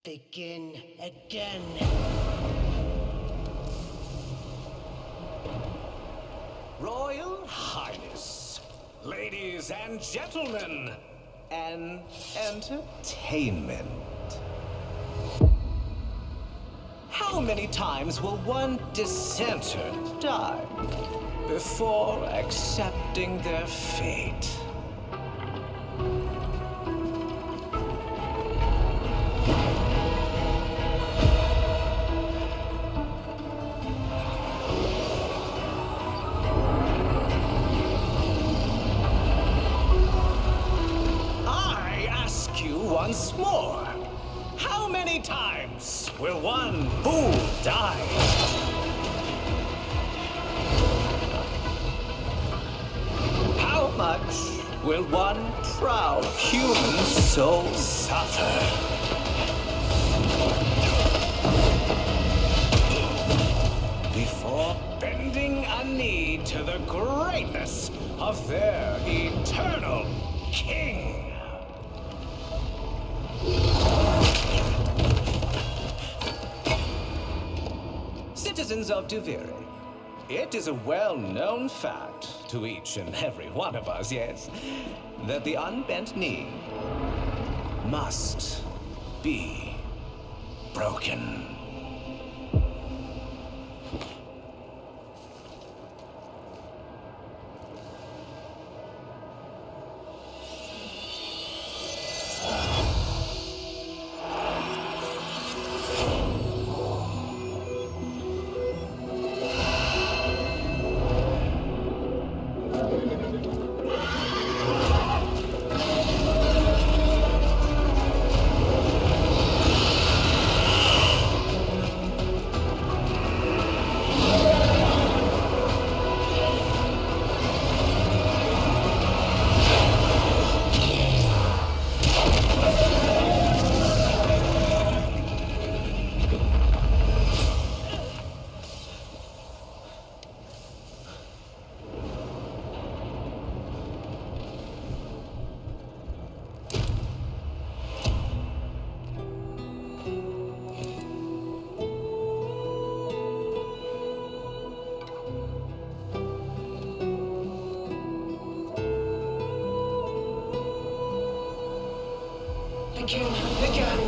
Begin again. Royal Highness, ladies and gentlemen, an entertainment. How many times will one dissenter die before accepting their fate? Once more, how many times will one fool die? How much will one proud human soul suffer? Before bending a knee to the greatness of their eternal king? Citizens of Duviri, it is a well-known fact to each and every one of us, yes, that the unbent knee must be broken. Begin again.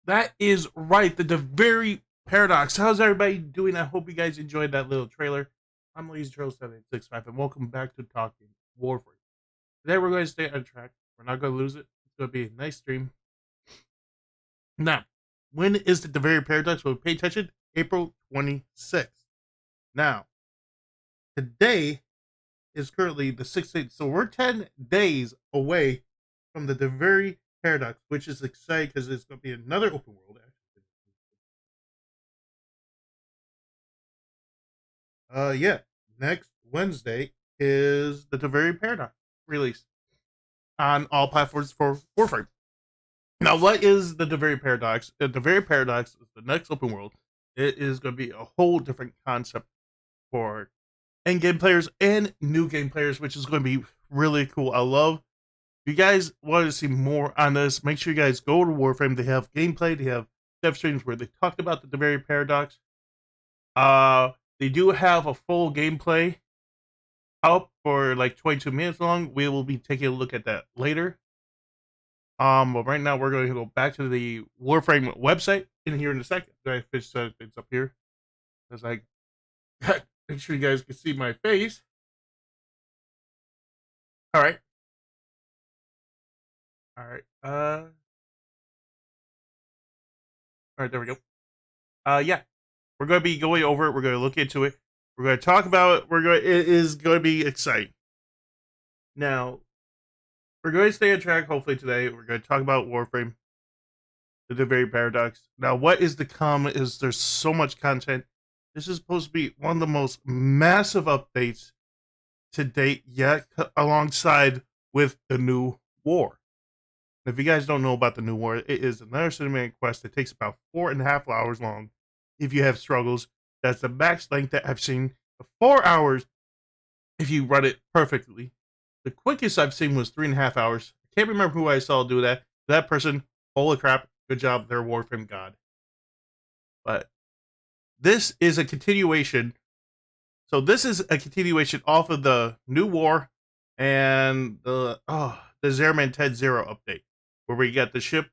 That is right. The Duviri Paradox. How's everybody doing? I hope you guys enjoyed that little trailer. I'm Lazy Trail 765 and welcome back to Talking Warframe. Today we're going to stay on track. We're not going to lose it. It's going to be a nice stream. Now, when is the Duviri Paradox? Well, pay attention. April 26th. Now, today is currently the 16th, so we're 10 days away from the Duviri Paradox, which is exciting because it's going to be another open world. Yeah. Next Wednesday is the Duviri Paradox release on all platforms for Warframe. Now, what is the Duviri Paradox? The Duviri Paradox is the next open world. It is going to be a whole different concept for end game players and new game players, which is going to be really cool. I love. If you guys want to see more on this, make sure you guys go to Warframe. They have gameplay. They have dev streams where they talked about the Duviri Paradox. They do have a full gameplay up for like 22 minutes long. We will be taking a look at that later. But right now we're going to go back to the Warframe website in here in a second. I fish things up here because I make sure you guys can see my face. All right. All right, there we go. Yeah. We're going to be going over it. We're going to look into it. We're going to talk about it. It is going to be exciting. Now, we're going to stay on track hopefully today. We're going to talk about Warframe, the Duviri Paradox. Now, what is to come is there's so much content. This is supposed to be one of the most massive updates to date yet, alongside with the new war. If you guys don't know about the new war, it is another cinematic quest that takes about 4.5 hours long. If you have struggles, that's the max length that I've seen. 4 hours if you run it perfectly. The quickest I've seen was 3.5 hours. I can't remember who I saw do that. That person, holy crap, good job, they're Warframe God. But this is a continuation. So this is a continuation off of the new war and the Zerman 10.0 update, where we got the ship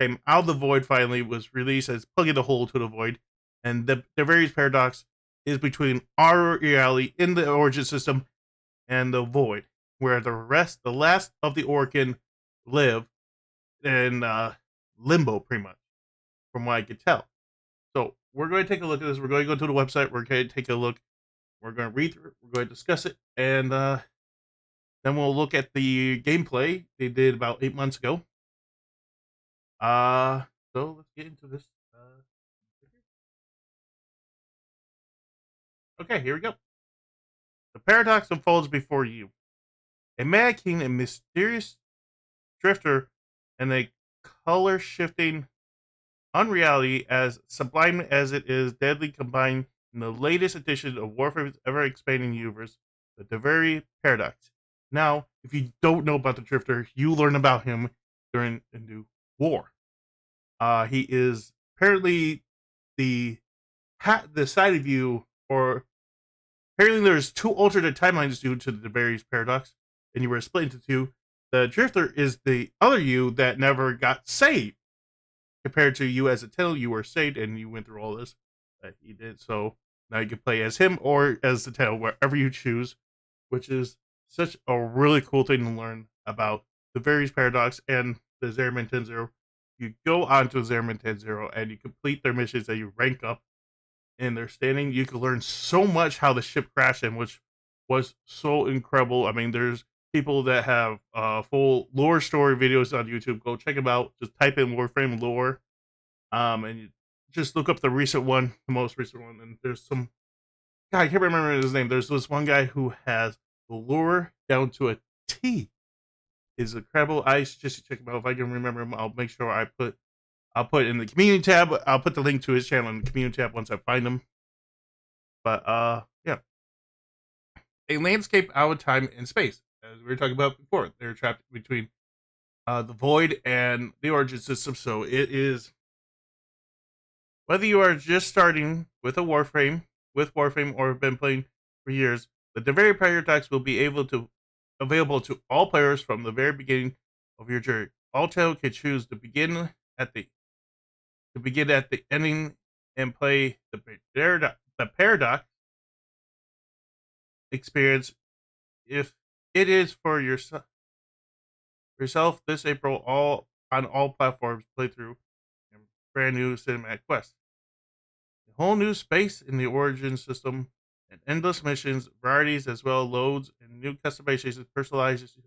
came out of the void finally, was released as plugging the hole to the void. And the Duviri Paradox is between our reality in the origin system and the void, where the last of the Orkin live in limbo, pretty much, from what I could tell. So we're going to take a look at this. We're going to go to the website. We're going to take a look. We're going to read through it. We're going to discuss it. And then we'll look at the gameplay they did about 8 months ago. So let's get into this. Okay, here we go. The paradox unfolds before you. A mad king, a mysterious drifter, and a color-shifting unreality as sublime as it is deadly combined in the latest edition of Warframe's ever-expanding universe, the Duviri Paradox. Now, if you don't know about the drifter, you learn about him during the new war. He is apparently the side of you, or apparently there's two alternate timelines due to the Duviri Paradox, and you were split into two. The drifter is the other you that never got saved, compared to you as a Tenno. You were saved and you went through all this that he did. So now you can play as him or as the Tenno, wherever you choose, which is such a really cool thing to learn about the Duviri Paradox and the Zerman 10.0. You go on to Zerman 10.0 and you complete their missions that you rank up in their standing. You can learn so much how the ship crashed, and which was so incredible. I mean, there's people that have full lore story videos on YouTube. Go check them out. Just type in Warframe lore, and you just look up the recent one, the most recent one. And there's some guy, I can't remember his name. There's this one guy who has the lore down to a T. Is incredible. I suggest you check him out. If I can remember him, I'll make sure I'll put it in the community tab. I'll put the link to his channel in the community tab once I find him. But yeah, a landscape out of time and space, as we were talking about before. They're trapped between the void and the origin system. So it is, whether you are just starting with Warframe, or have been playing for years, the Duviri Paradox will be available to all players from the very beginning of your journey. All Tenno can choose to begin at the to begin at the ending and play the Paradox experience. If it is for yourself this April, all on all platforms, playthrough and brand new cinematic quest. A whole new space in the origin system and endless missions, varieties as well, loads and new customizations, personalization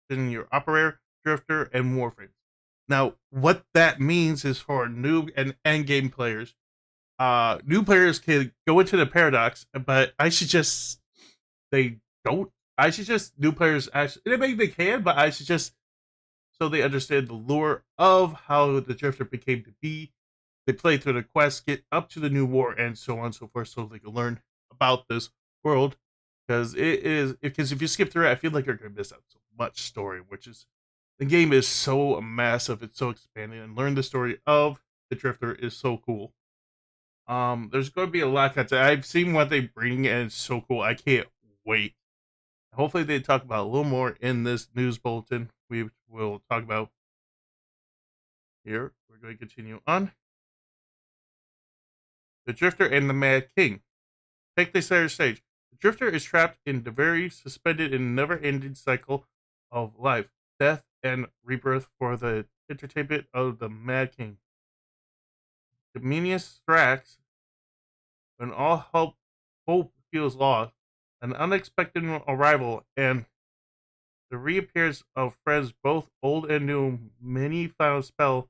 in your operator, drifter, and warframe. Now, what that means is for new and end game players. New players can go into the Paradox, but I suggest they don't. I suggest new players actually. Maybe they can, but I suggest so they understand the lore of how the Drifter became to be. They play through the quest, get up to the new war, and so on and so forth, so they can learn about this world. Because if you skip through it, I feel like you're gonna miss out so much story, which is the game is so massive, it's so expanding, and learn the story of the Drifter is so cool. There's going to be a lot of content. I've seen what they bring, and it's so cool. I can't wait. Hopefully, they talk about a little more in this news bulletin. We will talk about here. We're going to continue on. The Drifter and the Mad King. Take the center stage. The Drifter is trapped in Duviri, suspended in a never-ending cycle of life, death, and rebirth for the entertainment of the Mad King. Dominius Thrax, when all hope feels lost, an unexpected arrival, and the reappearance of friends both old and new, many found spell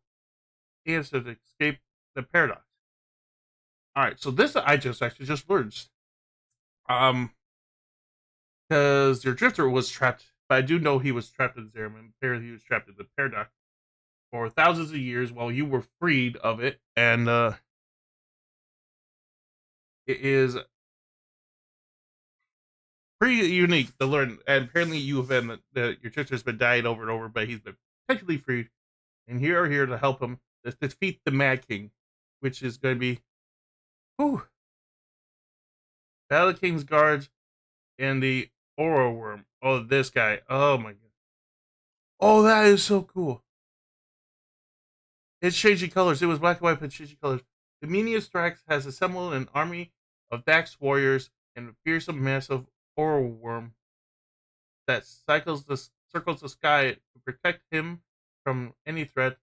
answer to escape the paradox. Alright, so this I actually just learned. Because your Drifter was trapped, but I do know he was trapped in Zerum, and apparently he was trapped in the paradox for thousands of years while you were freed of it, and it is pretty unique to learn. And apparently you have been your Drifter's been dying over and over, but he's been technically freed, and here are here to help him to defeat the Mad King, which is going to be Battle King's guards and the Aura Worm. Oh, this guy. Oh my god. Oh, that is so cool. It's changing colors. It was black and white, but changing colors. Dominius Thrax has assembled an army of Dax warriors and a fearsome massive Aura Worm that circles the sky to protect him from any threat.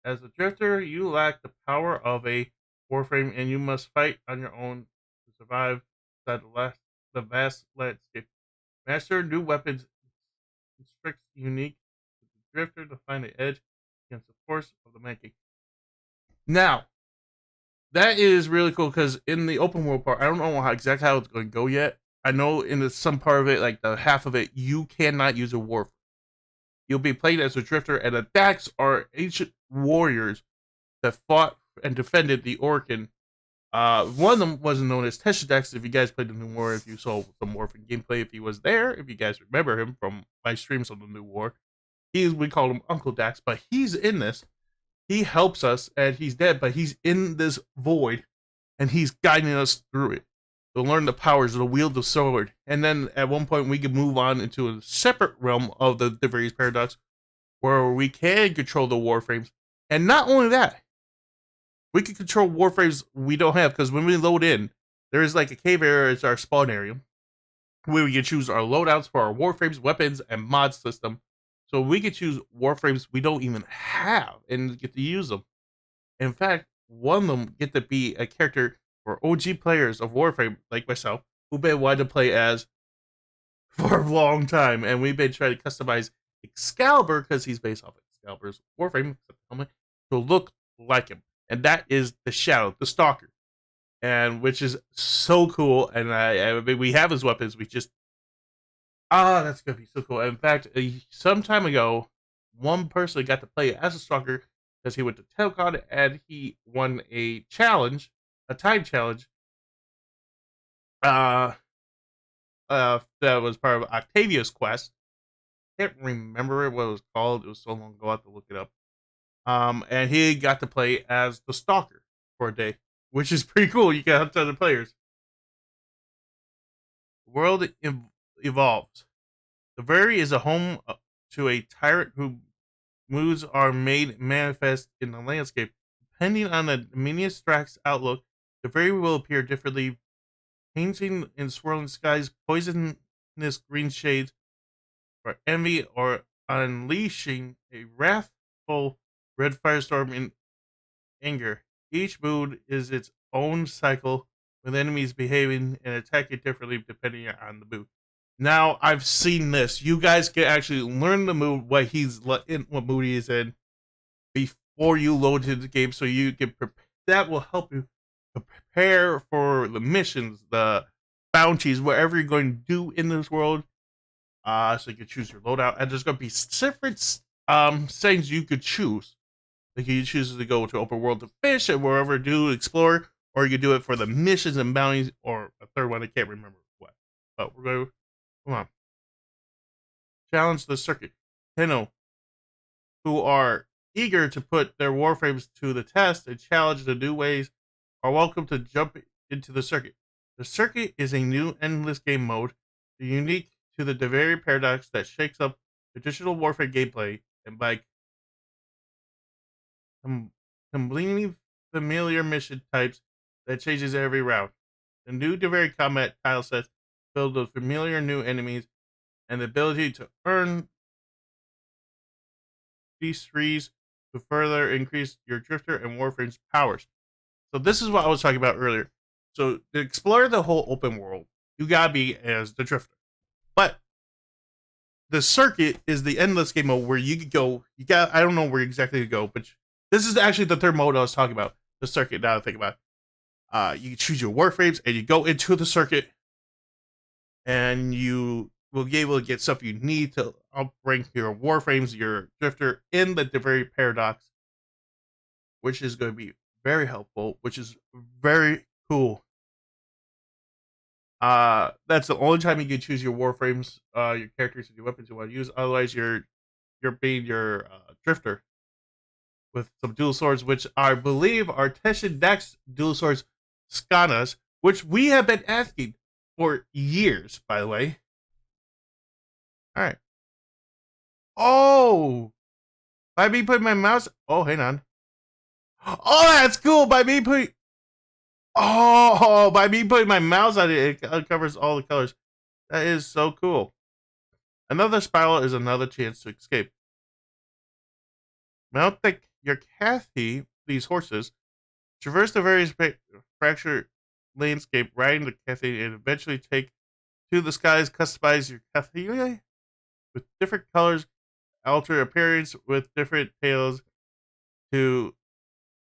As a Drifter, you lack the power of a Warframe, and you must fight on your own to survive inside the vast landscape. Master new weapons, tricks unique to the Drifter to find the edge against the force of the Mad King. Now, that is really cool because in the open world part, I don't know exactly how it's going to go yet. I know in some part of it, like the half of it, you cannot use a Warframe. You'll be playing as a Drifter, and the Dax are ancient warriors that fought and defended the Orkin. One of them wasn't known as Teshadex. If you guys played the New War, if you saw some Warframe gameplay, if he was there, if you guys remember him from my streams on the New War, we call him Uncle Dax, but he's in this. He helps us, and he's dead, but he's in this void, and he's guiding us through it to learn the powers, to wield the sword. And then at one point, we can move on into a separate realm of the Duviri Paradox, where we can control the Warframes. And not only that, we can control Warframes we don't have, because when we load in, there is like a cave area as our spawn area, where we can choose our loadouts for our Warframes, weapons, and mod system. So we can choose Warframes we don't even have and get to use them. In fact, one of them get to be a character for OG players of Warframe, like myself, who've been wanting to play as for a long time. And we've been trying to customize Excalibur, because he's based off Excalibur's Warframe, to look like him. And that is the Shadow, the Stalker. And which is so cool. And I mean, we have his weapons, we just that's gonna be so cool. In fact, some time ago, one person got to play as a Stalker because he went to TeleCon and he won a challenge, a time challenge. That was part of Octavia's quest. Can't remember what it was called. It was so long ago. I have to look it up. And he got to play as the Stalker for a day, which is pretty cool. You can hunt other players. The world evolves. The Duviri is a home to a tyrant whose moods are made manifest in the landscape, Depending on the minius Thrax outlook, the Duviri will appear differently, painting in swirling skies, poisonous green shades for envy, or unleashing a wrathful red firestorm in anger. Each mood is its own cycle, with enemies behaving and attacking differently depending on the mood. Now I've seen this. You guys can actually learn the mood, what what mood he is in, before you load into the game, so you can that will help you prepare for the missions, the bounties, whatever you're going to do in this world. So you can choose your loadout, and there's going to be different settings you could choose. Like you choose to go to open world to fish and wherever do explore, or you can do it for the missions and bounties, or a third one I can't remember what. But we're going. Come on, challenge the circuit. Tenno, who are eager to put their warframes to the test and challenge the new ways, are welcome to jump into the circuit. The circuit is a new endless game mode, unique to the Duviri Paradox, that shakes up traditional warfare gameplay, and by combining familiar mission types that changes every round. The new Duviri combat tile sets filled with familiar new enemies and the ability to earn these threes to further increase your drifter and warframe's powers. So this is what I was talking about earlier. So to explore the whole open world, you gotta be as the drifter. But the circuit is the endless game mode where you could go. I don't know where exactly to go, but this is actually the third mode I was talking about. The circuit. Now I think about it. You choose your warframes and you go into the circuit, and you will be able to get stuff you need to uprank your warframes, your drifter in the Duviri Paradox, which is going to be very helpful, which is very cool. That's the only time you can choose your warframes, your characters, and your weapons you want to use. Otherwise, you're being your drifter with some dual swords, which I believe are Teshin Dex dual swords, Skanas, which we have been asking for years, by the way. All right. Oh, by me putting my mouse. Oh, hang on. Oh, that's cool. By me putting my mouse on it, it uncovers all the colors. That is so cool. Another spiral is another chance to escape. Mount your Cathy, these horses, traverse the various fractured landscape, riding the Cathy, and eventually take to the skies. Customize your Cathy with different colors, alter appearance with different tails to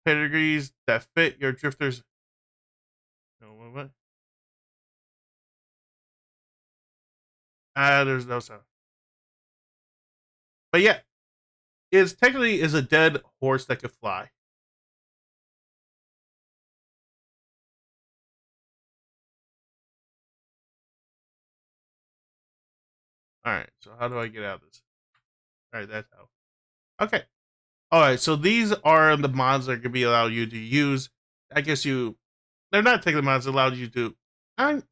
pedigrees that fit your drifters. No, what? There's no sound. But yeah, it technically is a dead horse that could fly. Alright, so how do I get out of this? Alright, that's how. Okay. Alright, so these are the mods that could be allowed you to use. I guess they're not taking the mods that allowed you to. I'm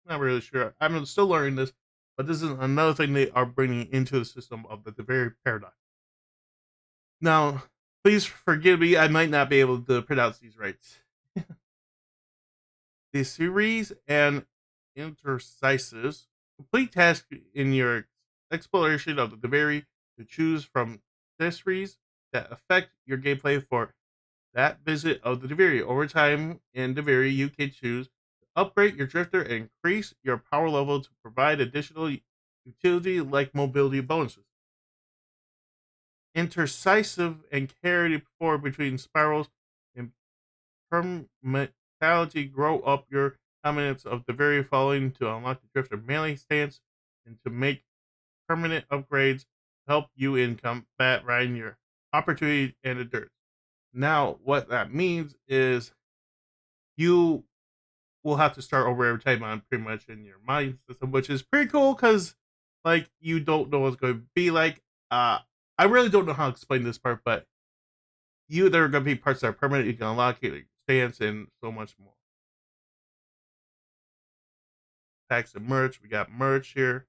not really sure. I'm still learning this, but this is another thing they are bringing into the system of the Duviri Paradox. Now, please forgive me, I might not be able to pronounce these right. The series and interstices complete tasks in your exploration of the Duviri to choose from series that affect your gameplay for that visit of the Duviri. Over time in Duviri, you can choose to upgrade your drifter and increase your power level to provide additional utility like mobility bonuses. Intercisive and carry forward between spirals and permanentality. Grow up your dominance of the very following to unlock the drifter melee stance and to make permanent upgrades to help you in combat, riding your opportunity and endurance. Now, what that means is you will have to start over every time on pretty much in your mind system, which is pretty cool because like you don't know what's going to be like. I really don't know how to explain this part, but there are going to be parts that are permanent. You can unlock it, like stance, and so much more. Packs and merch. We got merch here.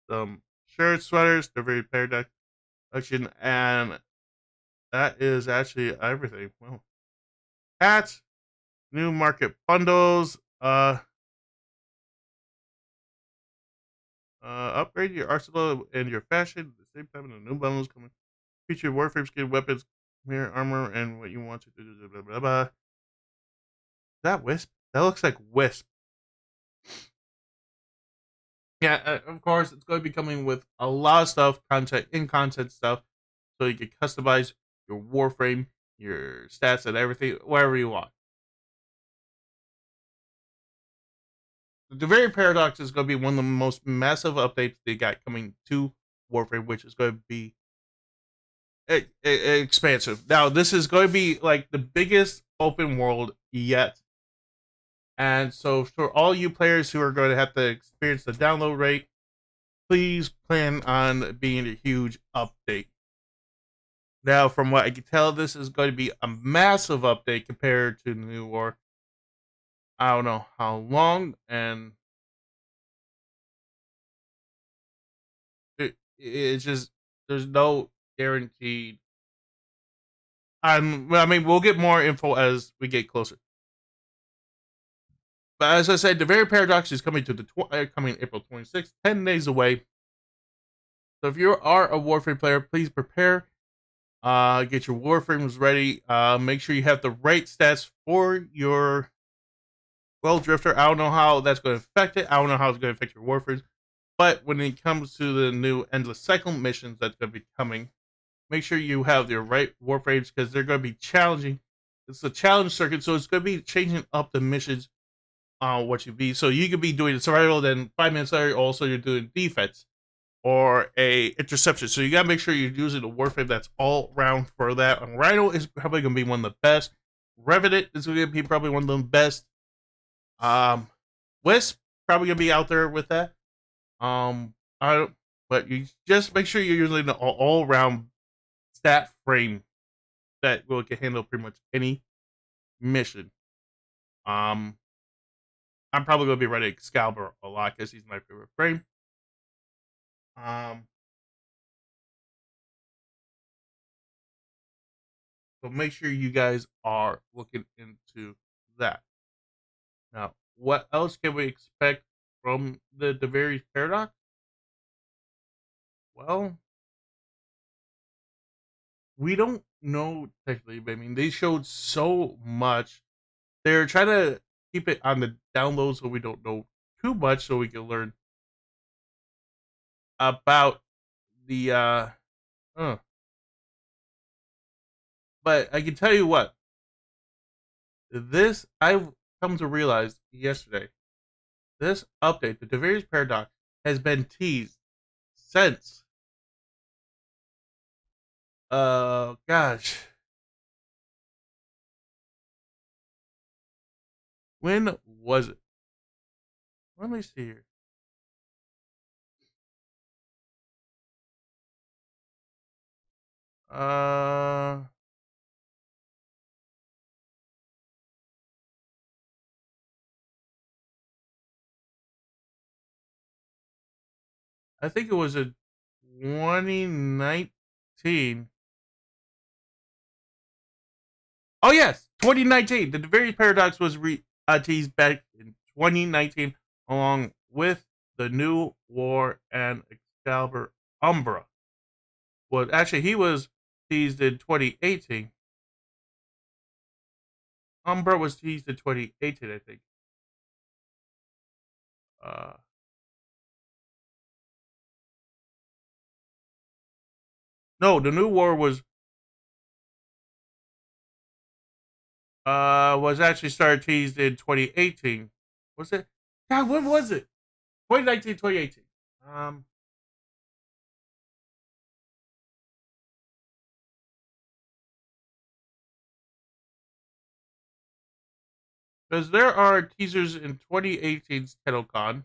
Some shirts, sweaters. They're very paradox collection, and that is actually everything. Well, hats, new market bundles, upgrade your arsenal and your fashion at the same time. The new bundles coming feature Warframe skin, weapons, mirror armor, and what you want to do. Blah, blah, blah. Is that Wisp? That looks like Wisp. Yeah, of course, it's going to be coming with a lot of stuff, content stuff, so you can customize your Warframe, your stats, and everything, whatever you want. The Duviri Paradox is going to be one of the most massive updates they got coming to Warframe, which is going to be expansive. Now, this is going to be like the biggest open world yet. And so, for all you players who are going to have to experience the download rate, please plan on being a huge update. Now, from what I can tell, this is going to be a massive update compared to the New War. I don't know how long, and it's just there's no guaranteed. I mean, we'll get more info as we get closer. But as I said, the Duviri Paradox is coming to coming April 26th, 10 days away. So if you are a Warframe player, please prepare. Get your Warframes ready. Make sure you have the right stats for your Drifter. I don't know how that's going to affect it. I don't know how it's going to affect your Warframes. But when it comes to the new Endless Cycle missions that's going to be coming, make sure you have your right Warframes because they're going to be challenging. It's a challenge circuit, so it's going to be changing up the missions what you be. So you could be doing survival, then 5 minutes later, also you're doing defense or a interception. So you gotta make sure you're using a Warframe that's all round for that. And Rhino is probably gonna be one of the best. Revenant is gonna be probably one of the best. Wisp probably gonna be out there with that. But you just make sure you're using the all round stat frame that can handle pretty much any mission. I'm probably gonna be running Excalibur a lot because he's my favorite frame. So make sure you guys are looking into that. Now, what else can we expect from the Duviri Paradox? Well, we don't know technically, but I mean, they showed so much. They're trying to keep it on the down low so we don't know too much so we can learn about the but I can tell you what, this I've come to realize yesterday. This update, the Duviri Paradox, has been teased since gosh. When was it? Let me see here. Uh I think it was in 2019. Oh yes, 2019. The Duviri Paradox was teased back in 2019, along with the New War and Excalibur Umbra. Well, actually, he was teased in 2018. Umbra was teased in 2018, I think. Uh, no, the New War was actually started teased in 2018. Was it? God, when was it? 2019, 2018. Because there are teasers in 2018's TennoCon.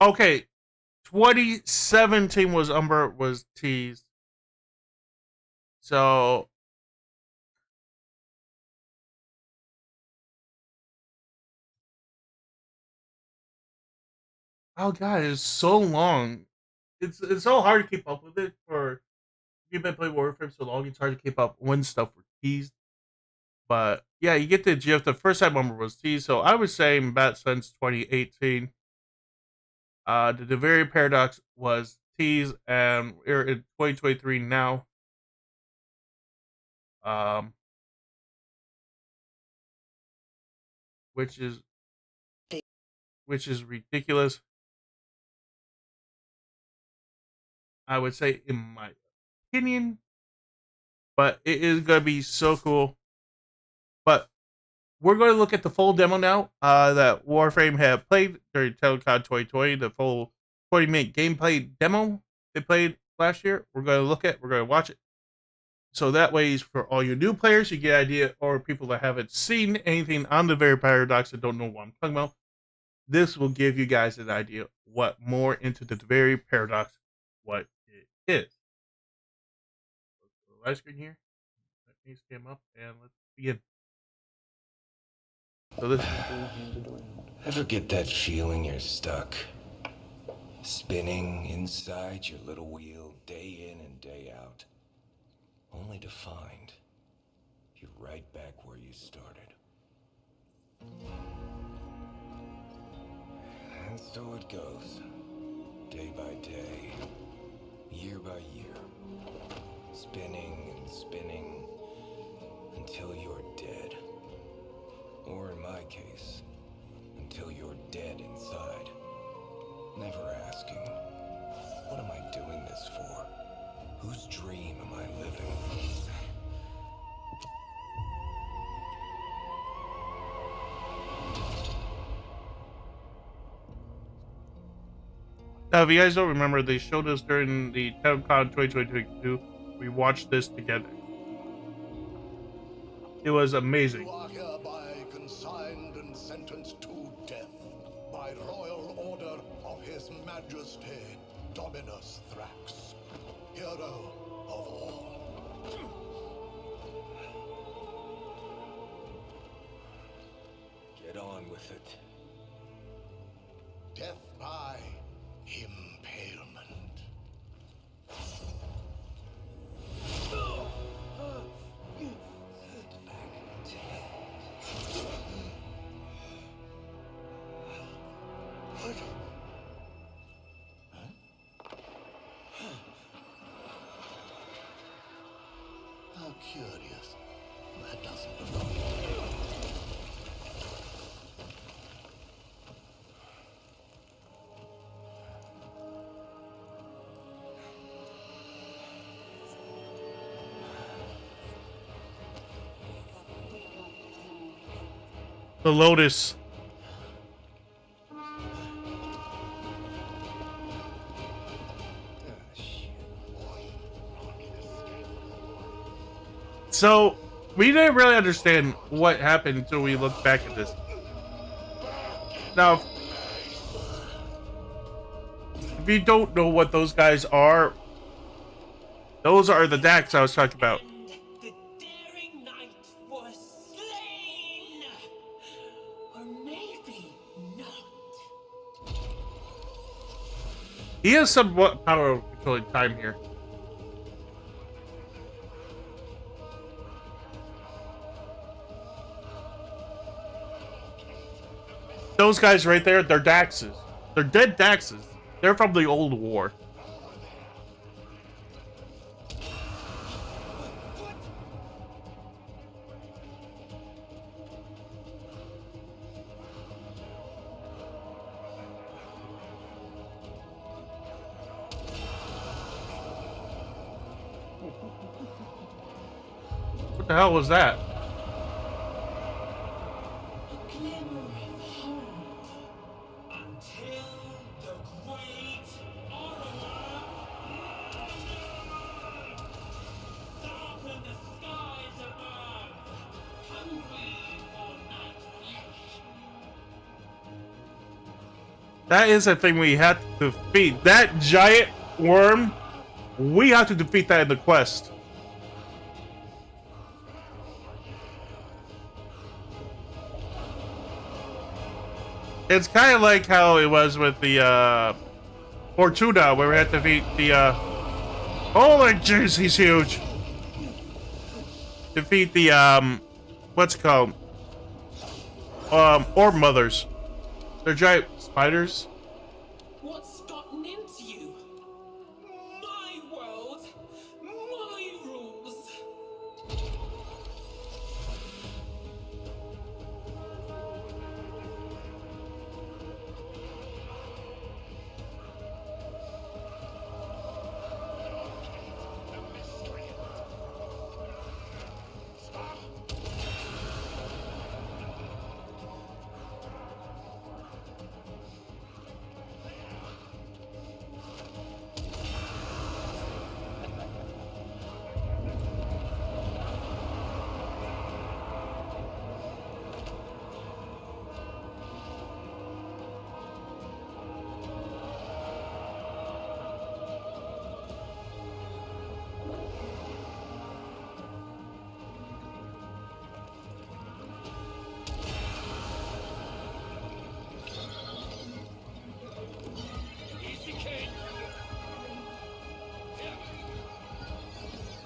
Okay, 2017 was Umber was teased. So, oh god, it's so long. It's so hard to keep up with it. For if you've been playing Warframe so long, it's hard to keep up when stuff were teased. But yeah, you get the gist. The first time number was teased, so I was saying that since 2018. The Duviri Paradox was teased, and we're in 2023 now. Um, which is ridiculous. I would say, in my opinion, but it is gonna be so cool. But we're going to look at the full demo now that Warframe had played during TeleCon 2020, the full 20-minute gameplay demo they played last year. We're going to watch it. So that way, for all you new players, you get an idea, or people that haven't seen anything on the Duviri Paradox and don't know what I'm talking about, this will give you guys an idea what more into the Duviri Paradox, what it is. Let's go to the live screen here. Let me scan up and let's begin. So this. Ever get that feeling you're stuck? Spinning inside your little wheel day in and day out, only to find you're right back where you started. And so it goes, day by day, year by year, spinning and spinning until you're dead. Or in my case, until you're dead inside. Never asking, what am I doing this for? Whose dream am I living? Now, if you guys don't remember, they showed us during the TeleCon 2022. We watched this together. It was amazing. You are hereby consigned and sentenced to death by royal order of His Majesty Dominus Thrax, hero of all. Get on with it. Death by impalement. How curious. That doesn't belong. The Lotus. So, we didn't really understand what happened until we looked back at this. Now, if you don't know what those guys are, those are the Dax I was talking about. The daring knight was slain, or maybe not. He has somewhat power of controlling time here. Those guys right there, they're Daxes. They're dead Daxes. They're from the old war. What the hell was that? That is a thing we have to defeat. That giant worm, we have to defeat that in the quest. It's kind of like how it was with the Fortuna, where we had to defeat the holy jeez, he's huge. Defeat the what's it called? Orb mothers. They're giant spiders. What's gotten into you? My world, my rules.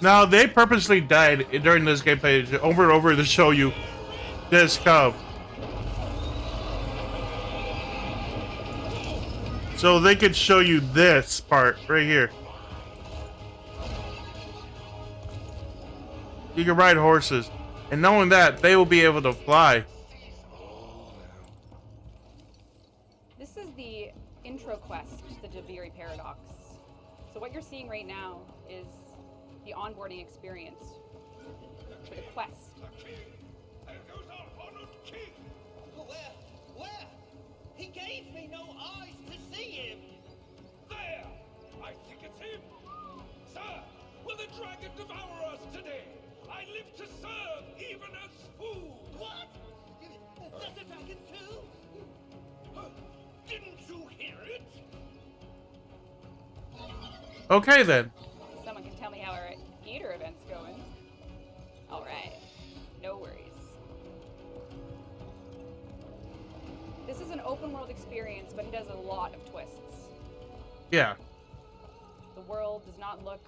Now, they purposely died during this gameplay over and over to show you this cove. So they could show you this part right here. You can ride horses. And knowing that, they will be able to fly. This is the intro quest to the Duviri Paradox. So what you're seeing right now is the onboarding experience for the quest. There goes our honored king. Where? He gave me no eyes to see him. There! I think it's him. Sir, will the dragon devour us today? I live to serve, even as food. What? That's a dragon too? Didn't you hear it? Okay, then. Someone can tell me how our Eater event's going. All right, no worries. This is an open world experience, but it has a lot of twists. Yeah. The world does not look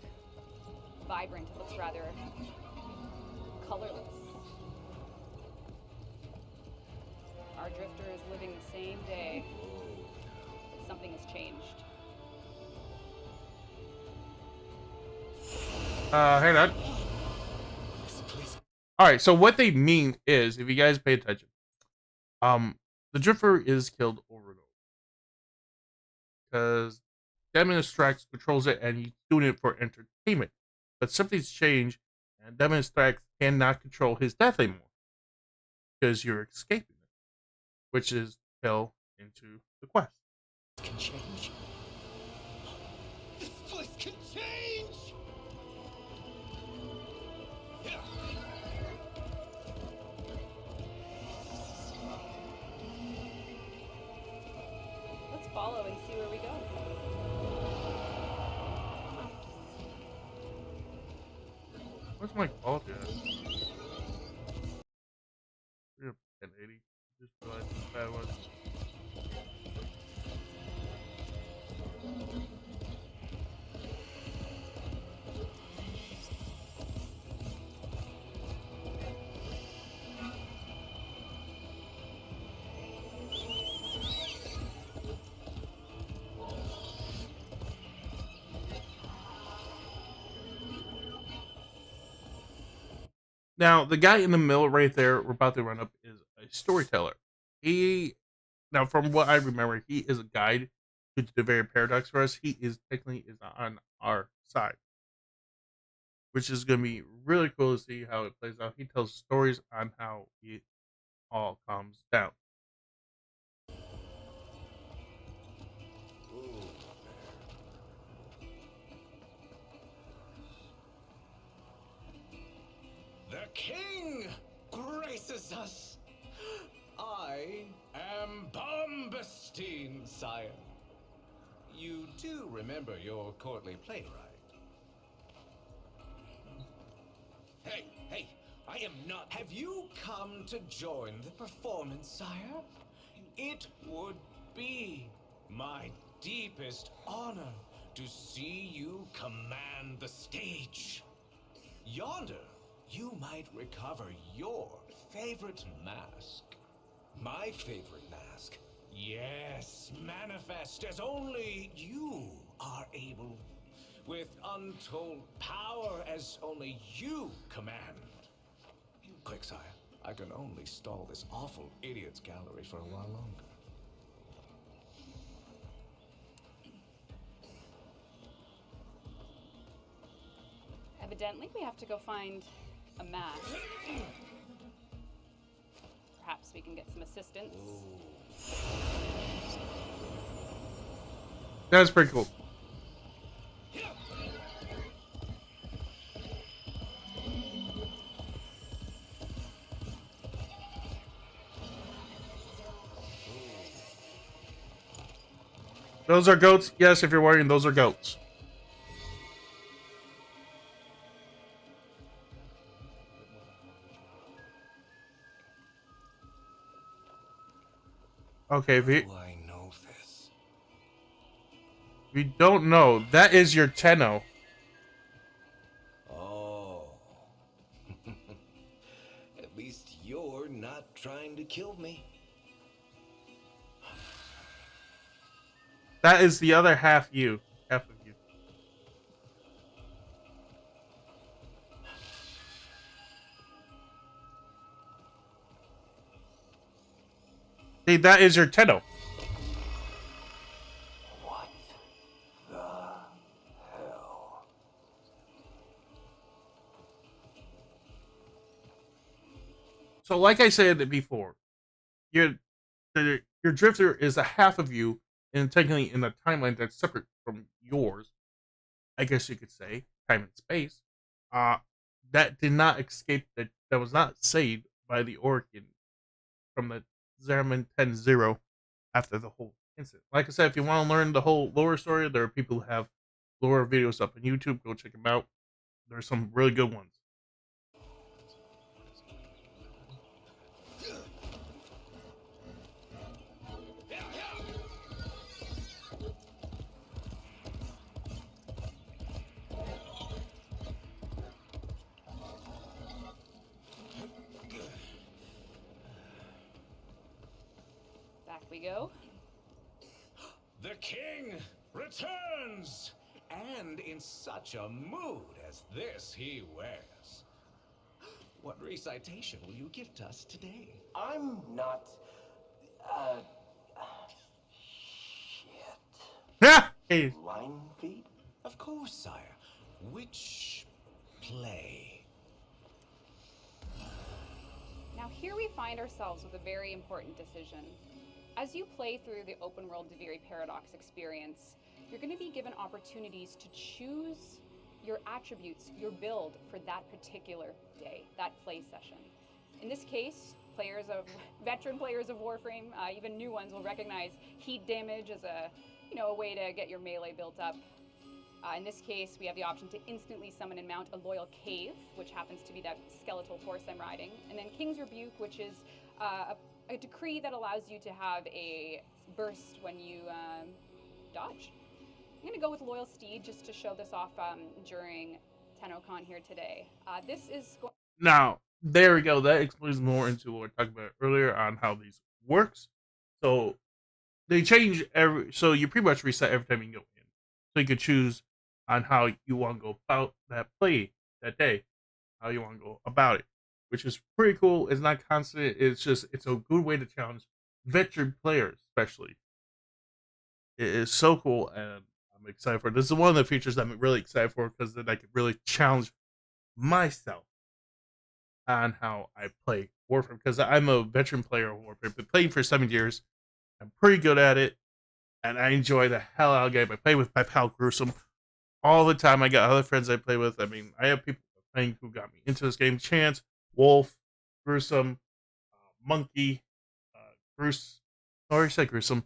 vibrant, it looks rather colorless. Our drifter is living the same day, but something has changed. Hang on. Alright, so what they mean is, if you guys pay attention, the Drifter is killed over and over. Because Demonist Thrax controls it and he's doing it for entertainment. But something's changed and Demonist Thrax cannot control his death anymore. Because you're escaping it. Which is fell into the quest. Can change. This place can change. Yeah. Let's follow and see where we go. Where's my quality at? 1080. Just realized how bad it was. Now, the guy in the middle right there, we're about to run up, is a storyteller. Now, from what I remember, he is a guide to the Duviri Paradox for us. He is technically on our side, which is going to be really cool to see how it plays out. He tells stories on how it all comes down. The king graces us. I am Bombastine, sire. You do remember your courtly play, right? Hey, I am not. Have you come to join the performance, sire? it would be my deepest honor to see you command the stage. Yonder, you might recover your favorite mask. My favorite mask. Yes, manifest as only you are able, with untold power as only you command. Quick, sire. I can only stall this awful idiot's gallery for a while longer. Evidently, we have to go find a mask. Perhaps we can get some assistance. That's pretty cool. Those are goats. Yes, if you're worrying, those are goats. Okay, if Do I know this? you don't know, that is your Tenno. Oh. At least you're not trying to kill me. That is the other half you. Half of you. See, that is your Tenno. What the hell? So, like I said before, your drifter is a half of you, and technically in a timeline that's separate from yours. I guess you could say time and space. That did not escape. That was not saved by the Orkin from the Zeraman 10-0 after the whole incident. Like I said, if you want to learn the whole lore story, there are people who have lore videos up on YouTube. Go check them out. There's some really good ones. Back we go. The king returns! And in such a mood as this he wears. What recitation will you gift us today? I'm not. Shit. Yeah. Hey. Line feet? Of course, sire. Which play? Now here we find ourselves with a very important decision. As you play through the open world Duviri Paradox experience, you're going to be given opportunities to choose your attributes, your build for that particular day, that play session. In this case, veteran players of Warframe, even new ones will recognize heat damage as a way to get your melee built up. In this case, we have the option to instantly summon and mount a Loyal Cave, which happens to be that skeletal horse I'm riding, and then King's Rebuke, which is a decree that allows you to have a burst when you dodge. I'm going to go with Loyal Steed just to show this off during TennoCon here today. This is going. Now, there we go. That explains more into what I talked about earlier on how these works. So they change so you pretty much reset every time you go in. So you can choose on how you want to go about that play that day, how you want to go about it, which is pretty cool. It's not constant. It's a good way to challenge veteran players, especially. It is so cool, and I'm excited for it. This is one of the features I'm really excited for because then I can really challenge myself on how I play Warframe, because I'm a veteran player of Warframe. I've been playing for 7 years. I'm pretty good at it, and I enjoy the hell out of the game. I play with my pal Gruesome all the time. I got other friends I play with. I mean, I have people playing who got me into this game. Chance, Wolf, Gruesome, Monkey, Bruce. I already said Gruesome.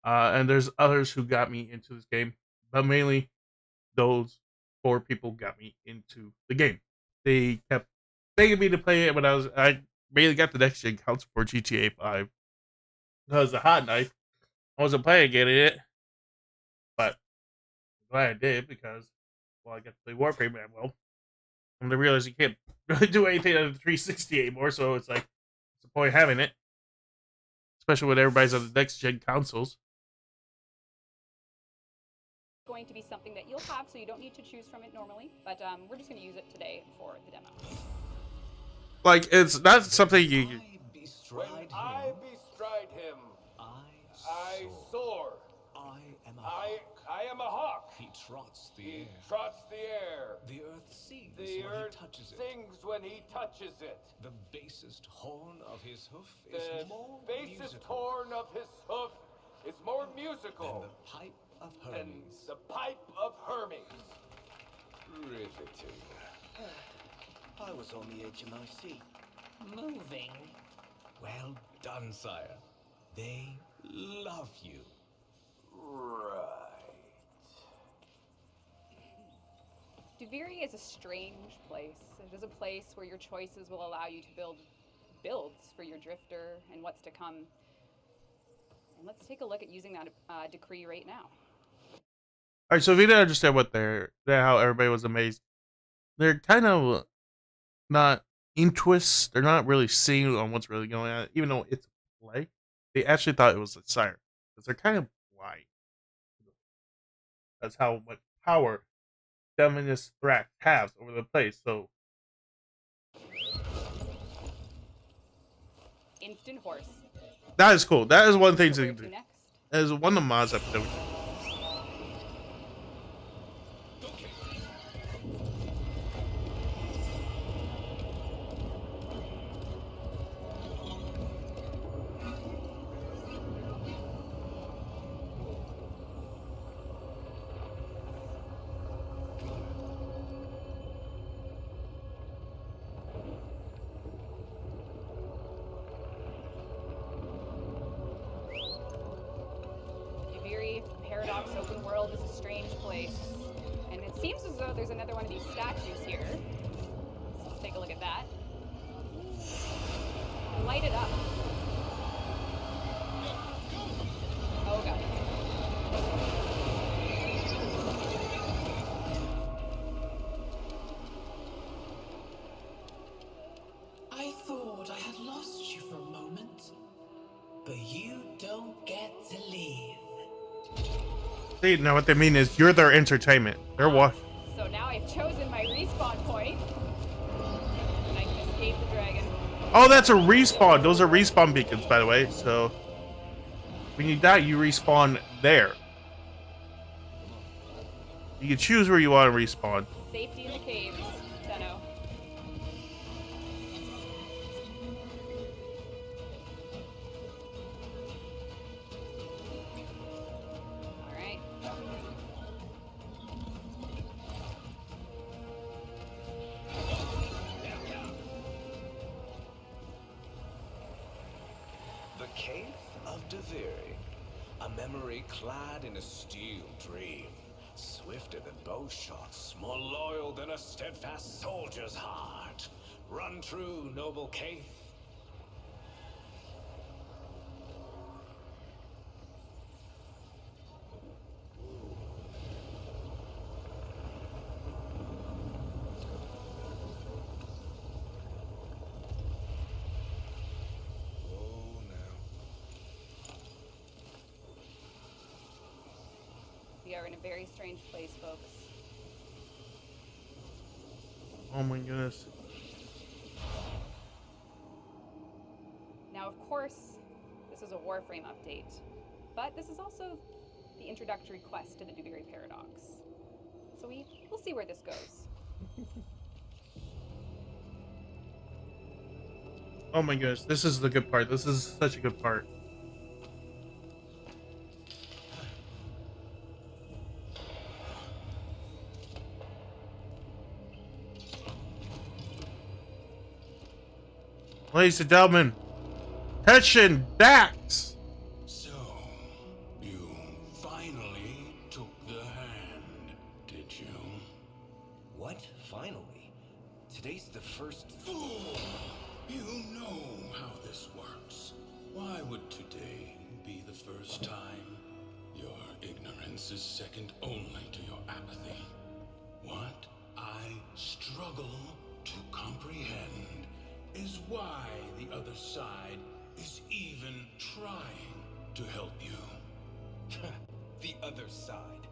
And there's others who got me into this game. But mainly, those 4 people got me into the game. They kept begging me to play it when I mainly got the next gen accounts for GTA 5. because the hot knife. I wasn't planning getting it, but I'm glad I did because, well, I got to play Warframe man well. And I realized you can't really do anything on the 360 anymore, so it's like, what's the point of having it? Especially when everybody's on the next gen consoles. Going to be something that you'll have, so you don't need to choose from it normally, but we're just going to use it today for the demo. Like, it's not something you. I bestride When him. I bestride him, I soar. I am a I hawk. am a hawk. He trots the He air. trots the air. The earth sings The when earth he touches it. sings when he touches it. The basest horn of his hoof The is more basest musical horn of his hoof is more than musical the pipe of than Hermes. the pipe of Hermes. Riveting. I was on the HMIC. Moving. Well done, sire. They love you. Right. Duviri is a strange place. It is a place where your choices will allow you to build builds for your drifter and what's to come. And let's take a look at using that decree right now. All right, so if you didn't understand what how everybody was amazed, they're kind of not intuists. They're not really seeing on what's really going on, even though it's a play. They actually thought it was a siren because they're kind of blind. That's how much power Feminist Thrax has over the place. So Instant horse. that is cool. That is one thing So to where do. to next? That is one of the mods I've done. Duviri Paradox open world is a strange place. And it seems as though there's another one of these statues here. So let's take a look at that. Light it up. Oh god. I thought I had lost you for a moment, but you don't get to leave. See, now what they mean is you're their entertainment. They're watching. So now I've chosen my respawn point. And I can escape the dragon. Oh, that's a respawn. Those are respawn beacons, by the way. So when you die, you respawn there. You can choose where you want to respawn. Safety in the caves, Tenno. Alright. The Cave of Duviri, a memory clad in a steel dream, swifter than bow shots, more loyal than a steadfast soldier's heart. Run true, noble Cave. Oh, now. We are in a very strange place, folks. Oh my goodness. Now, of course, this is a Warframe update, but this is also the introductory quest to the Duviri Paradox. So we'll see where this goes. Oh my goodness. This is the good part. This is such a good part. Ladies and gentlemen, attention, Dax! So, you finally took the hand, did you? What? Finally? Today's the first. Fool! You know how this works. Why would today this is second only to your apathy. What I struggle to comprehend is why the other side is even trying to help you. The other side?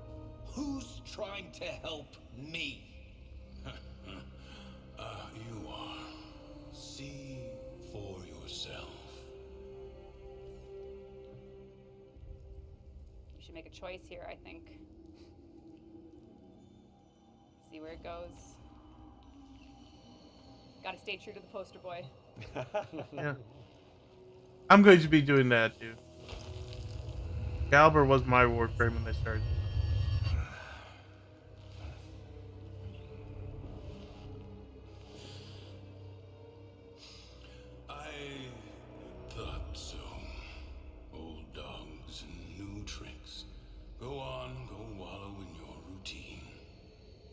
Who's trying to help me? You are. See for yourself. You should make a choice here, I think. See where it goes. Gotta stay true to the poster boy. Yeah. I'm going to be doing that too. Galber was my Warframe when I started. I thought so. Old dogs and new tricks. Go on, go wallow in your routine.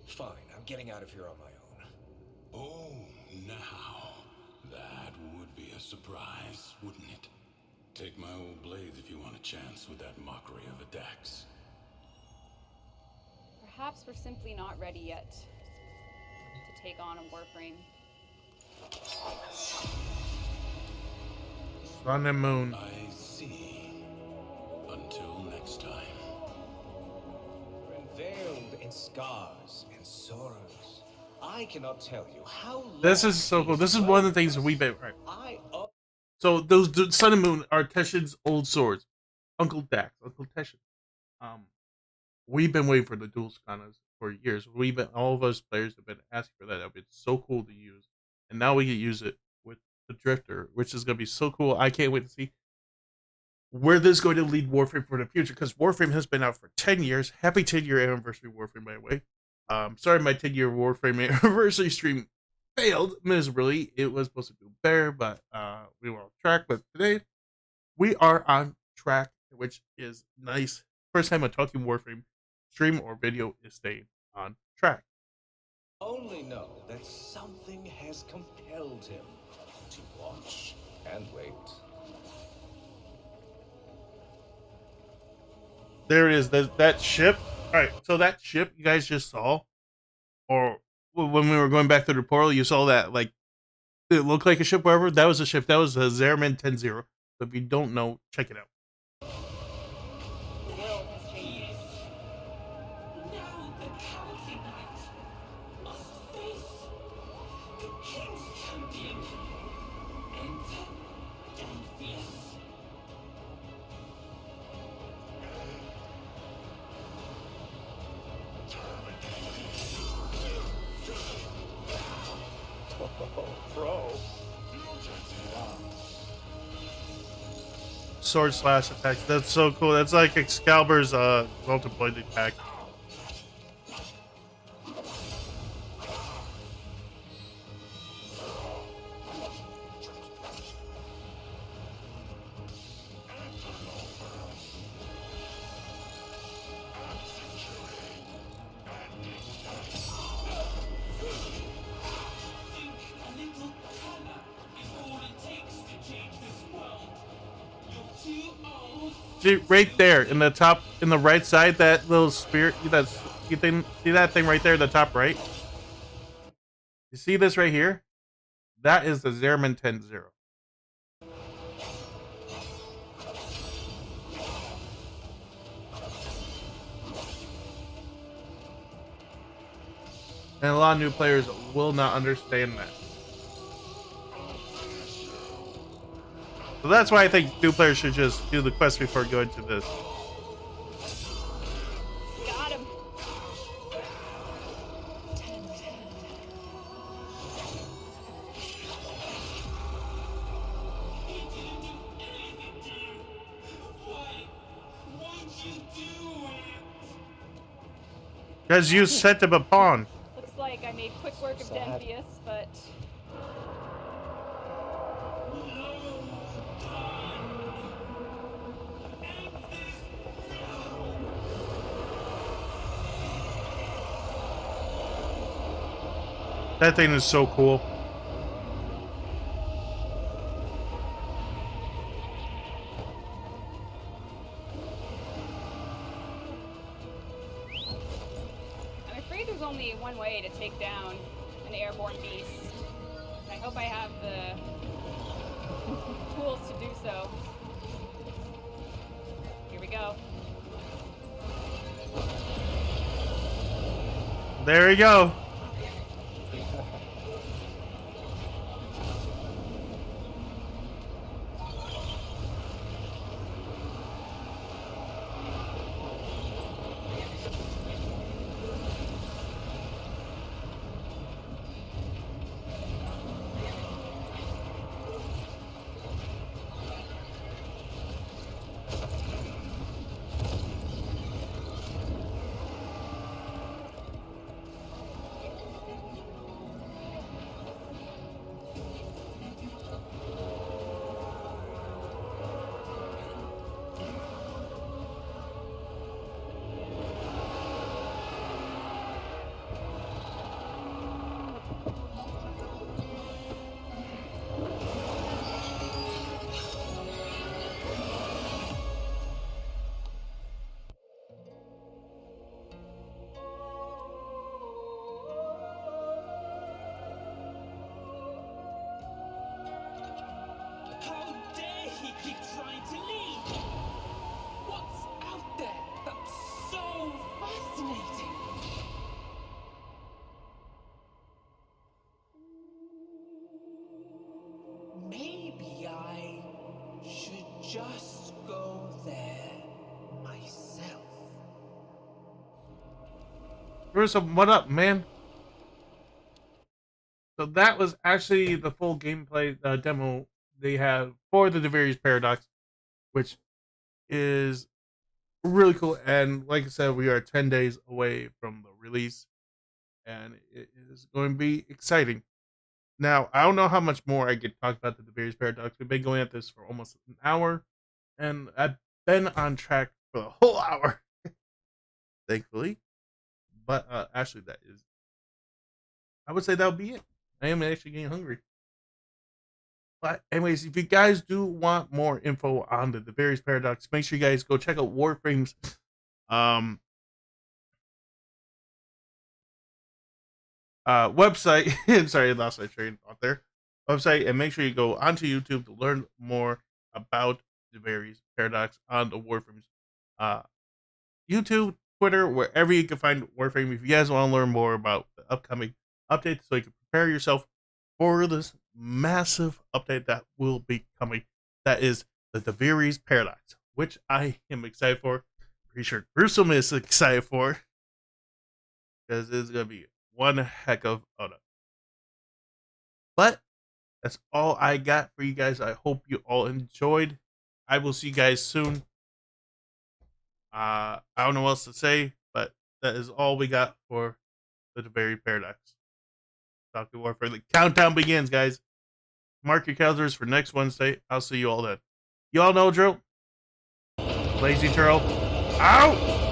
Fine, I'm getting out of here on my own. Oh, now. That would be a surprise, wouldn't it? Take my old blades if you want a chance with that mockery of a Dax. Perhaps we're simply not ready yet to take on a Warframe. Sun and Moon. I see. Until next time. Veiled in scars and sorrows. I cannot tell you how long This is so cool. This is one of the things we've been right. So those Sun and Moon are Teshin's old swords. Uncle Dax, Uncle Teshin. We've been waiting for the dual katanas for years. All of us players have been asking for that. It's so cool to use, and now we can use it with the Drifter, which is going to be so cool. I can't wait to see where this is going to lead Warframe for the future, because Warframe has been out for 10 years. Happy 10-year anniversary, Warframe, by the way. Sorry, my 10-year Warframe anniversary stream failed miserably. It was supposed to do better, but we were off track. But today, we are on track, which is nice. First time I'm talking Warframe stream or video is staying on track. only know that something has compelled him to watch and wait. There it is. That ship. All right, so that ship you guys just saw, or when we were going back through the portal, you saw that, like, it looked like a ship, whatever. That was a ship. That was a Zeraman 10-0. So if you don't know, check it out. The world has changed. Now the County Knight must face the King's champion. Enter Delphius. Sword slash attacks. That's so cool. That's like Excalibur's multiplied attack. Think a little colour is all it takes to change this world. You're too old. See, right there in the top, in the right side, that little spirit. That's you think. See that thing right there in the top right. You see this right here? That is the Zeraman 10-0. And a lot of new players will not understand that. So that's why I think new players should just do the quest before going to this. Got him. He didn't do anything to you. Why would you do it? Because you set him a pawn. Looks like I made quick work of Delphius, but That thing is so cool. only one way to take down an airborne beast. And I hope I have the tools to do so. Here we go. There we go. How dare he keep trying to leave? What's out there that's so fascinating? Maybe I should just go there myself. Gruesome, what up, man? So that was actually the full gameplay demo they have for the Duviri Paradox, which is really cool. And like I said, we are 10 days away from the release, and it is going to be exciting. Now, I don't know how much more I could talk about the Duviri Paradox. We've been going at this for almost an hour, and I've been on track for the whole hour, thankfully. But actually, I would say that would be it. I am actually getting hungry. But anyways, if you guys do want more info on the Duviri Paradox, make sure you guys go check out Warframe's website. Sorry, I lost my train of thought there. Website, and make sure you go onto YouTube to learn more about the Duviri Paradox on the Warframe's YouTube, Twitter, wherever you can find Warframe. If you guys want to learn more about the upcoming updates, so you can prepare yourself for this massive update that will be coming. That is the Duviri Paradox, which I am excited for. Pretty sure Gruesome is excited for, because it's going to be one heck of a lot. But that's all I got for you guys. I hope you all enjoyed. I will see you guys soon. I don't know what else to say, but that is all we got for the Duviri Paradox. Talk to Warframe. The countdown begins, guys. Mark your calendars for next Wednesday. I'll see you all then. You all know drill. Lazy Turtle, out!